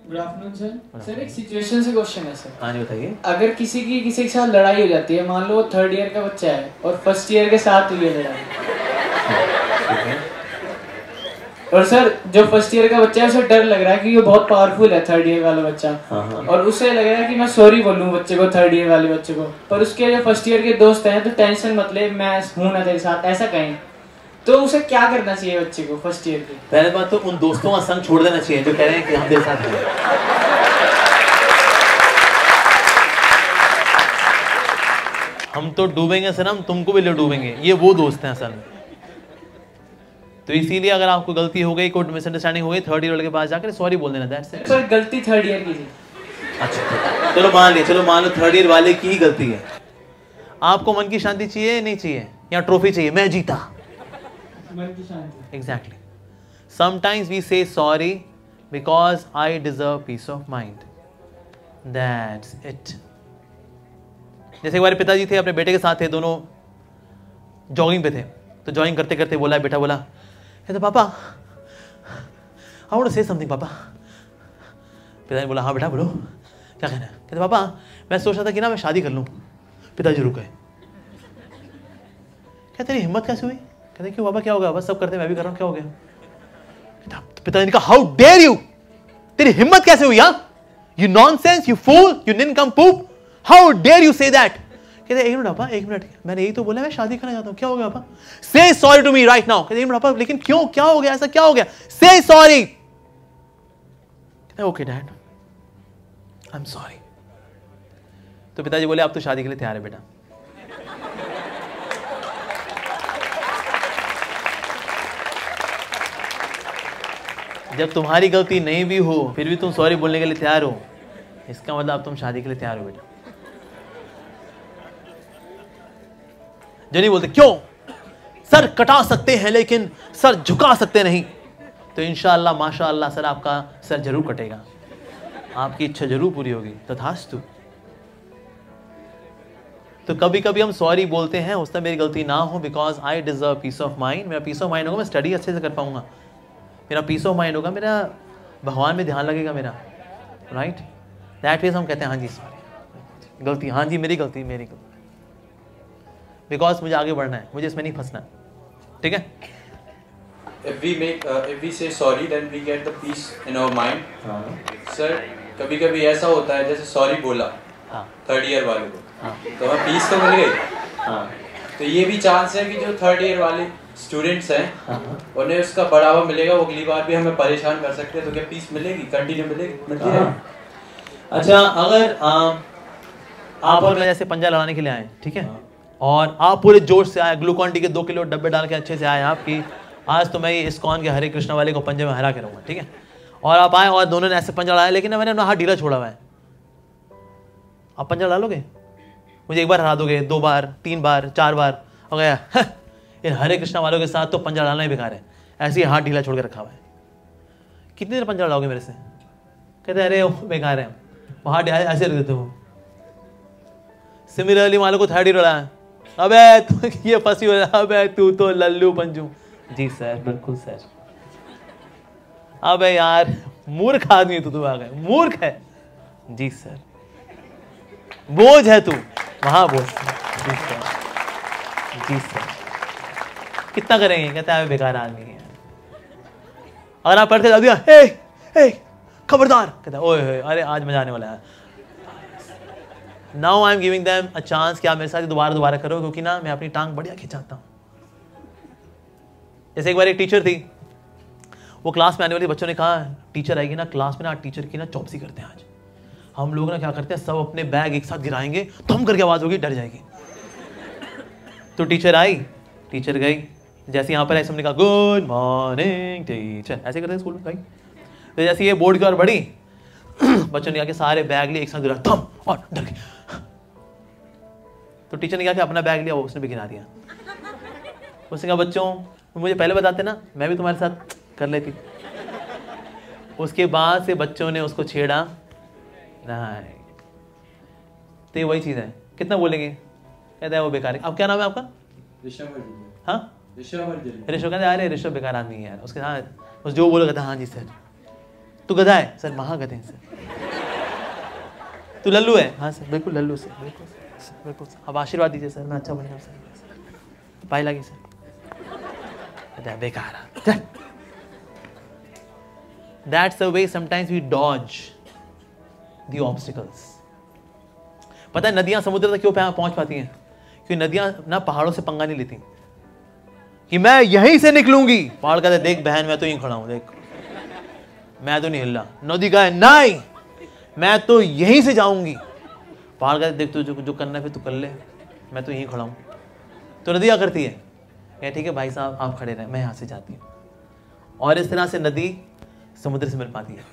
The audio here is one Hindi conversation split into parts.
Good afternoon sir. सर एक सिचुएशन से क्वेश्चन है सर। हाँ जी बताइए। अगर किसी के साथ लड़ाई हो जाती है, मान लो वो 3rd ईयर का बच्चा है और 1st ईयर के साथ हुई है लड़ाई, ठीक है। और सर जो 1st ईयर का बच्चा है उसे डर लग रहा है कि वो बहुत पावरफुल है 3rd ईयर वाला बच्चा, और उसे लग रहा है कि मैं सॉरी बोलूँ बच्चे को, 3rd ईयर वाले बच्चे को, पर उसके जो 1st ईयर के दोस्त हैं तो टेंशन मत ले, मैं हूँ ना तेरे साथ, ऐसा कहें, तो उसे क्या करना चाहिए बच्चे को 1st ईयर के? पहले बात तो उन दोस्तों का संग छोड़ देना चाहिए जो कह रहे हैं कि हम तेरे साथ हैं। हम तो डूबेंगे सनम, तुमको भी ले डूबेंगे, ये वो दोस्त हैं असल में। तो इसीलिए अगर आपको गलती हो गई, कोई मिसअंडरस्टैंडिंग हो गई, 3rd ईयर के पास जाकर सॉरी बोल देना। That's it. सर गलती 3rd ईयर की थी। अच्छा चलो मान लो 3rd ईयर वाले की ही गलती है। आपको मन की शांति चाहिए नहीं चाहिए, या ट्रॉफी चाहिए मैं जीता? मन की शांति। Exactly. Sometimes we say sorry because I deserve peace of mind. That's it. जैसे एक बार पिताजी थे, अपने बेटे के साथ थे, दोनों जॉगिंग पे थे, तो जॉगिंग करते करते बोला, बेटा बोला, कहते पापा I want to say something पापा। पिताजी बोला हाँ बेटा बोलो, क्या कहना है? कहते पापा मैं सोच रहा था कि ना मैं शादी कर लूँ। पिताजी रुक गए, कहते तेरी हिम्मत कैसे हुई? कहते क्यों बाबा क्या हो गया? बस सब करते मैं भी कर रहा हूँ, क्या हो गया? पिताजी ने कहा हाउ डेयर यू, तेरी हिम्मत कैसे हुई? You nonsense, you fool, you nincompoop, how dare you say that? कहते एक मिनट पापा, एक मिनट, मैंने यही तो बोला मैं शादी करना चाहता हूँ, क्या हो गया पापा? Say sorry to me right now. कहते एक मिनट पापा, लेकिन क्यों, क्या हो गया, ऐसा क्या हो गया? से सॉरी। कहते okay dad I am sorry. तो पिताजी बोले आप तो शादी के लिए तैयार है बेटा। जब तुम्हारी गलती नहीं भी हो फिर भी तुम सॉरी बोलने के लिए तैयार हो, इसका मतलब अब तुम शादी के लिए तैयार हो बेटा। जो नहीं बोलते क्यों, सर कटा सकते हैं लेकिन सर झुका सकते नहीं, तो इंशाअल्लाह माशाअल्लाह सर आपका सर जरूर कटेगा, आपकी इच्छा जरूर पूरी होगी, तथास्तु। तो कभी कभी हम सॉरी बोलते हैं, उससे मेरी गलती ना हो, because I deserve peace of mind. मेरा पीस ऑफ माइंड होगा, मैं स्टडी अच्छे से कर पाऊंगा, मेरा पीस ऑफ माइंड होगा, मेरा भगवान में ध्यान लगेगा मेरा, राइट? दैट मीन्स हम कहते हैं हाँ जी सॉरी, गलती, हाँ जी मेरी गलती, मेरी गलती, बिकॉज मुझे आगे बढ़ना है, मुझे इसमें नहीं फंसना, ठीक है? If we say sorry, then we get the peace in our mind. Sir कभी कभी ऐसा होता है जैसे सॉरी बोला 3rd ईयर वाले को, तो हमें पीस तो मिल गई, तो ये भी चांस है कि जो 3rd ईयर वाले स्टूडेंट्स हैं उन्हें उसका बढ़ावा मिलेगा, वो अगली बार भी हमें परेशान कर सकते हैं, तो क्या पीस मिलेगी, कंटिन्यू मिलेगी, मिलती रहेगी। अच्छा अगर आप और मैं जैसे पंजा लड़ाने के लिए आए, ठीक है, और आप पूरे जोश से आए, ग्लूकॉन डी के 2 किलो डब्बे डाल के अच्छे से आए आप कि आज तो मैं ये इस्कॉन के हरे कृष्णा वाले को पंजे में हरा के रहूँगा, ठीक है, और आप आए और दोनों ने ऐसे पंजा लड़ाया, लेकिन मैंने अपना हाथ ढीला छोड़ा हुआ है, आप पंजा लड़ा लोगे? मुझे एक बार हरा दोगे, 2 बार, 3 बार, 4 बार, हो गया इन हरे कृष्णा वालों के साथ तो पंजा डालना ही बेकार है, ऐसे ही हाथ ढीला छोड़ के रखा हुआ है। कितनी देर पंजा लड़ाओगे मेरे से? कहते अरे बेकार है, वो हाथ ऐसे रख देते हो। सिमिलरली वालों को 3rd ईयर लड़ा है, अबे तू ये फंसी हो, अबे तू तो लल्लू पंजू। जी सर बिल्कुल सर। अबे यार मूर्ख आदमी तू आ गए, मूर्ख है। जी सर। बोझ है तू, वहां बोझ। जी सर, जी सर। कितना करेंगे? कहता है बेकार आदमी है। अगर आप पढ़ते दिया ए खबरदार, कहता है ओए अरे आज मजा आने वाला है। Now I am giving them a chance कि आप मेरे साथ दोबारा करो, क्योंकि ना मैं अपनी टांग बढ़िया खिंचाता हूँ। जैसे एक बार एक टीचर थी, वो क्लास में आने वाले बच्चों ने कहा टीचर आएगी ना क्लास में ना, टीचर की ना चौपसी करते हैं आज। हम लोग ना क्या करते हैं, सब अपने बैग एक साथ गिराएंगे, थम करके आवाज होगी, डर जाएगी। तो टीचर आई, टीचर गई, जैसे यहाँ पर ऐसे हमने कहा गुड मॉर्निंग टीचर, ऐसे करते हैं स्कूल में भाई। तो जैसे ये बोर्ड की ओर बढ़ी, बच्चों ने आके सारे बैग लिए एक साथ गिरा, थम और डर गए। तो टीचर ने क्या किया, अपना बैग लिया, वो उसने भी गिरा दिया। उसने कहा बच्चों मुझे पहले बताते ना, मैं भी तुम्हारे साथ कर लेती। उसके बाद से बच्चों ने उसको छेड़ा नहीं। तो ये वही चीज है, कितना बोलेंगे? कहता है वो बेकार है। अब क्या नाम है आपका? ऋषभ। हाँ ऋषभ। कहते अरे ऋषभ बेकार आदमी है यार। उसके साथ उस जो बोलो कहता हाँ जी सर। तू गधा है सर, महागधे हैं सर। तू लल्लू है, हाँ सर बिल्कुल लल्लू सर, बिल्कुल सर, बिल्कुल सर। अब आशीर्वाद दीजिए सर, मैं अच्छा बनेगा सर। पाई लगी सर, बेकार। That's the way sometimes we dodge the obstacles. पता है नदियां समुद्र तक क्यों पहुंच पाती हैं? क्योंकि नदियां ना पहाड़ों से पंगा नहीं लेती कि मैं यहीं से निकलूंगी। पहाड़ कहते देख बहन मैं तो यहीं खड़ा हूं, देख मैं तो नहीं हिल रहा। नदी कहे नहीं मैं तो यहीं से जाऊंगी। पहाड़ कहते देख तू जो करना है फिर तू कर ले, मैं तो यहीं खड़ा हूं। तो नदी क्या करती है, ठीक है भाई साहब आप खड़े रहे, मैं यहां से जाती हूँ। और इस तरह से नदी समुद्र से मिल पाती है।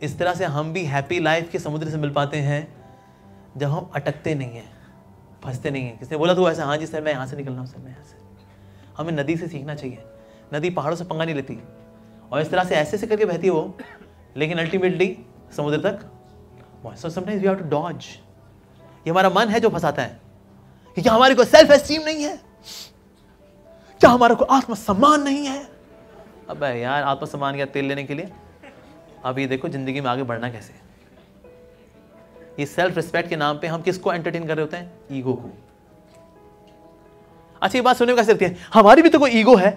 इस तरह से हम भी हैप्पी लाइफ के समुद्र से मिल पाते हैं जब हम अटकते नहीं हैं, फंसते नहीं हैं। किसने बोला तो ऐसा, हाँ जी सर मैं यहाँ से निकलना हूँ सर, मैं यहाँ से। हमें नदी से सीखना चाहिए। नदी पहाड़ों से पंगा नहीं लेती और इस तरह से ऐसे करके बहती है वो, लेकिन अल्टीमेटली समुद्र तक। So sometimes we have to dodge. ये हमारा मन है जो फंसाता है कि क्या हमारे को सेल्फ एस्टीम नहीं है, क्या हमारे को आत्मसम्मान नहीं है। अबे यार आत्मसम्मान क्या तेल लेने के लिए? अब ये देखो जिंदगी में आगे बढ़ना कैसे। ये सेल्फ रिस्पेक्ट के नाम पे हम किसको एंटरटेन कर रहे होते हैं? ईगो को। अच्छा ये बात सुनने में कैसे लगती है, हमारी भी तो कोई ईगो है।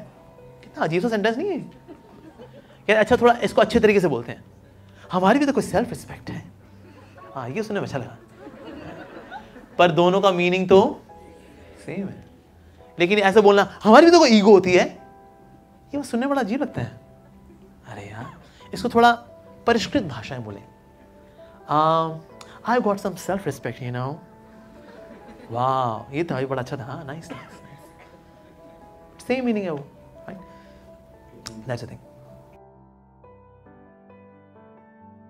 कितना अजीब सा सेंटेंस नहीं है क्या? अच्छा थोड़ा इसको अच्छे तरीके से बोलते हैं, हमारी भी तो कोई सेल्फ रिस्पेक्ट है। हाँ ये सुनने में अच्छा लगा, पर दोनों का मीनिंग तो सेम है। लेकिन ऐसे बोलना हमारी भी तो कोई ईगो होती है, ये सुनने बड़ा अजीब लगता है। अरे यार इसको थोड़ा परिष्कृत भाषा में बोले, I got some self respect you know. वाह ये तो बड़ा अच्छा था। नाइस नाइस, सेम मीनिंग है वो, राइट? That's the thing.